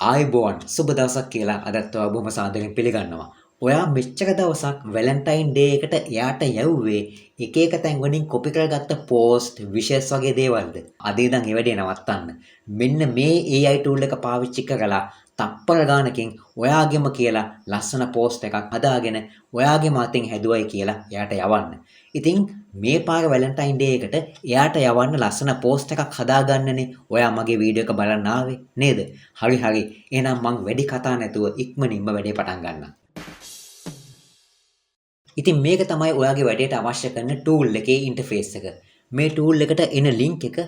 ආයුබෝවන් සුබ දවසක් කියලා අදත් ඔයා බොහොම සාදරයෙන් පිළිගන්නවා. ඔයා මෙච්චර දවසක් වැලන්ටයින් ඩේ එකට එයාට යවුවේ එක එක තැන් වලින් කොපි කරගත්ත පෝස්ට්, විෂස් වගේ දේවල්ද? අද ඉඳන් ඒ වැඩේ නවත්තන්න. මෙන්න මේ AI tool එක පාවිච්චි කරලා තප්පර ගානකින් ඔයාගෙම කියලා ලස්සන පෝස්ට් එකක් හදාගෙන ඔයාගෙම අතින් හැදුවයි කියලා එයාට යවන්න. ඉතින් මේ පාර වැලන්ටයින් ඩේ එකට එයාට යවන්න ලස්සන පෝස්ට් එකක් හදාගන්නනේ ඔයා මගේ වීඩියෝ එක බලන්න ආවේ නේද? හරි හරි. එහෙනම් මං වැඩි කතා නැතුව ඉක්මනින්ම වැඩේ පටන් ගන්නම්. ඉතින් මේක තමයි ඔයාගේ වැඩේට අවශ්‍ය කරන tool එකේ ඉන්ටර්ෆේස් එක. මේ tool එකට එන link එක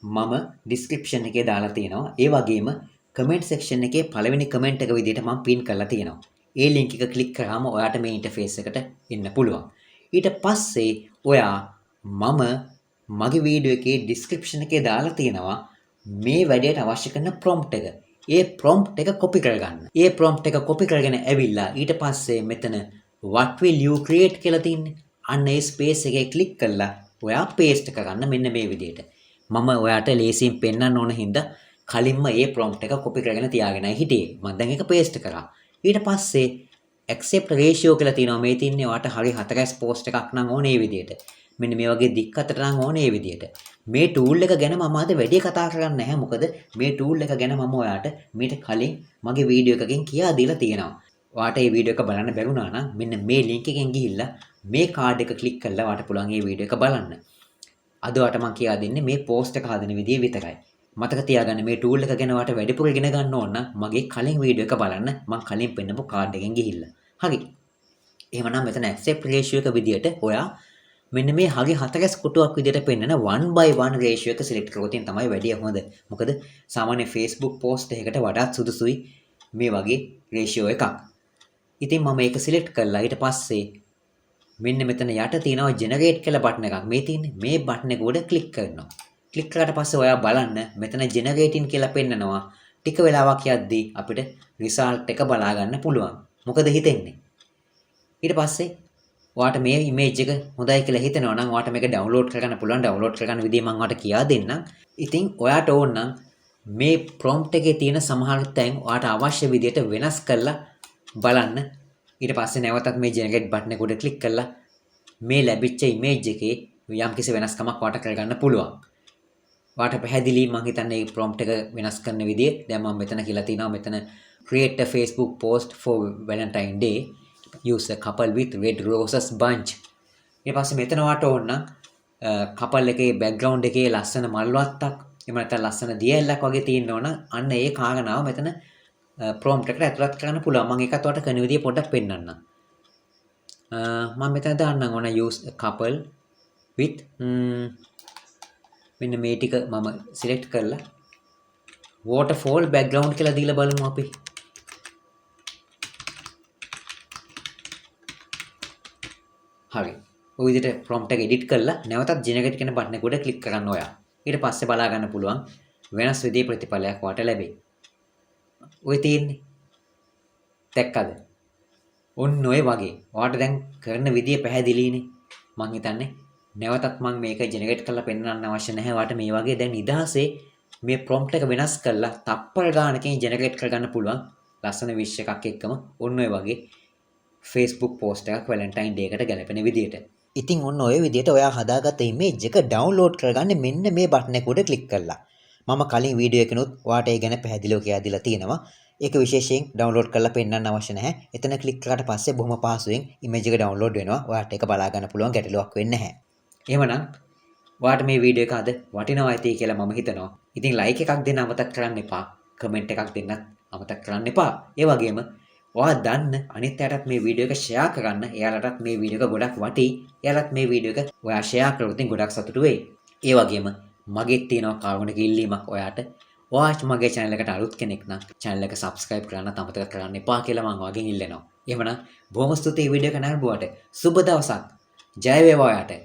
මම description එකේ දාලා තියෙනවා. ඒ වගේම comment section එකේ පළවෙනි comment එක විදිහට මම pin කරලා තියෙනවා. ඒ link එක click කරාම ඔයාට මේ ඉන්ටර්ෆේස් එකට එන්න පුළුවන්. ඊට පස්සේ ඔයා මගේ වීඩියෝ එකේ description එකේ දාලා තියෙනවා මේ වැඩේට අවශ්‍ය කරන prompt එක. ඒ prompt එක copy කරගන්න. ඒ prompt එක copy කරගෙන ඇවිල්ලා ඊට පස්සේ මෙතන what will you create කියලා තියෙන්නේ. අන්න ඒ space එකේ click කරලා ඔයා paste කරගන්න මෙන්න මේ විදිහට. මම ඔයාට ලේසියෙන් පෙන්වන්න ඕන හින්දා කලින්ම ඒ prompt එක copy කරගෙන තියාගෙනයි හිටියේ. මම දැන් ඒක paste කරා. ඊට පස්සේ accept ratio කියලා තියෙනවා. මේ තින්නේ ඔයාට හරි 4S post එකක් නම් ඕනේ මේ විදිහට. මෙන්න මේ වගේ දික් අතට නම් ඕනේ මේ විදිහට. මේ tool එක ගැන මම අද වැඩි කතා කරන්නේ නැහැ. මොකද මේ tool එක ගැන මම ඔයාට මීට කලින් මගේ වීඩියෝ එකකින් කියා දීලා තියෙනවා. ඔයාට මේ වීඩියෝ එක බලන්න බැරුණා නම් මෙන්න මේ link එකෙන් ගිහිල්ලා මේ card එක click කරලා ඔයාට පුළුවන් මේ වීඩියෝ එක බලන්න. අද ඔයාට මම කියා දෙන්නේ මේ post එක හදන විදිය විතරයි. මතක තියාගන්න මේ tool එක ගැන ඔයාට වැඩිපුර ඉගෙන ගන්න ඕන නම් මගේ කලින් වීඩියෝ එක බලන්න මම කලින් පෙන්නපු card එකෙන් ගිහිල්ලා. හරි. එහෙමනම් මෙතන accept ratio එක විදියට ඔයා මෙන්න මේ හරි 4S කොටුවක් විදියට පෙන්නන 1/1 ratio එක select කරගොතින් තමයි වැඩි හොඳ. මොකද සාමාන්‍ය Facebook post එකකට වඩාත් සුදුසුයි මේ වගේ ratio එකක්. ඉතින් මම ඒක select කරලා ඊට පස්සේ මෙන්න මෙතන යට තියෙනවා generate කියලා බටන් එකක්. මේ තියෙන්නේ මේ බටන් එක උඩ click කරනවා. click කරාට පස්සේ ඔයා බලන්න මෙතන generating කියලා පෙන්නනවා. ටික වෙලාවක් යද්දී අපිට result එක බලා ගන්න පුළුවන්. මොකද හිතෙන්නේ? ඊට පස්සේ ඔයාට මේ image එක හොඳයි කියලා හිතෙනවා නම් ඔයාට මේක download කරගන්න පුළුවන්. download කරගන්න විදිය මම ඔයාට කියා දෙන්නම්. ඉතින් ඔයාට ඕන නම් මේ prompt එකේ තියෙන සමහර තැන් ඔයාට අවශ්‍ය විදියට වෙනස් කරලා බලන්න. ඊට පස්සේ නැවතත් මේ generate button එක උඩ click කරලා මේ ලැබිච්ච image එකේ යම්කිසි වෙනස්කමක් ඔයාට කරගන්න පුළුවන්. ඔයාට පැහැදිලි මම හිතන්නේ මේ prompt එක වෙනස් කරන විදිය. දැන් මම මෙතන කියලා තිනවා මෙතන create a Facebook post for Valentine Day. Use a couple with red roses bunch. ඊට පස්සේ මෙතන ඔයාට ඕන නම් couple එකේ background එකේ ලස්සන මල් වත්තක් එහෙම නැත්නම් ලස්සන දියැලක් වගේ තියෙන්න ඕන. අන්න ඒ කාරණාව මෙතන prompt එකට ඇතුළත් කරන්න පුළුවන්. මම ඒකත් ඔයාලට කරන විදිය පොඩ්ඩක් පෙන්නන්නම්. මම මෙතන දාන්නම් ඕන use a couple with මෙන්න මේ ටික මම select කරලා waterfall background කියලා දීලා බලමු අපි. හරි. ඔය විදිහට prompt එක edit කරලා නැවතත් generate කියන බටන් එක උඩ click කරන්න ඔයා. ඊට පස්සේ බලා ගන්න පුළුවන් වෙනස් විදිහේ ප්‍රතිඵලයක් ඔයාට ලැබෙයි. ඔය තියෙන්නේ. දැක්කද? ඔන්න ඔය වගේ. ඔයාට දැන් කරන විදිය පැහැදිලිනේ. මං හිතන්නේ නැවතත් මම මේක ජෙනරේට් කරලා පෙන්වන්න අවශ්‍ය නැහැ. ඔයාට මේ වගේ දැන් නිදහසේ මේ prompt එක වෙනස් කරලා තප්පර ගානකින් ජෙනරේට් කරගන්න පුළුවන්. ලස්සන විශ් එකක් එක්කම ඔන්න ඔය වගේ Facebook post එකක් Valentine Day එකට ගැලපෙන විදියට. ඉතින් ඔන්න ඔය විදියට ඔයා හදාගත්ත image එක download කරගන්න මෙන්න මේ බටන් එක උඩ click කරලා. මම කලින් වීඩියෝ එකනොත් ඔයාට ඒ ගැන පැහැදිලිව කියලා දීලා තියෙනවා. ඒක විශේෂයෙන් download කරලා පෙන්වන්න අවශ්‍ය නැහැ. එතන click කරාට පස්සේ බොහොම පහසුවෙන් image එක download වෙනවා. ඔයාට ඒක බලා ගන්න පුළුවන් ගැටලුවක් වෙන්නේ නැහැ. එහෙමනම් ඔයාට මේ වීඩියෝ එක අද වටිනවා ඇති කියලා මම හිතනවා. ඉතින් like එකක් දෙන්න අමතක කරන්න එපා. comment එකක් දෙන්නත් අමතක කරන්න එපා. ඒ වගේම ඔයා දන්න අනිත් අයටත් මේ වීඩියෝ එක share කරන්න. එයාලටත් මේ වීඩියෝ එක ගොඩක් වටී. එයාලත් මේ වීඩියෝ එක ඔයා share කරොත් ගොඩක් සතුටු වෙයි. ඒ වගේම මගෙත් තියෙනවා කාරුණික ඉල්ලීමක් ඔයාට. ඔයාත් මගේ channel එකට අලුත් කෙනෙක් නම් channel එක subscribe කරන්න අමතක කරන්න එපා කියලා මම ඔයාගෙන් ඉල්ලනවා. එහෙමනම් බොහොම ස්තුතියි වීඩියෝ එක නරඹුවට. සුබ දවසක්. ජය වේවා ඔයාට.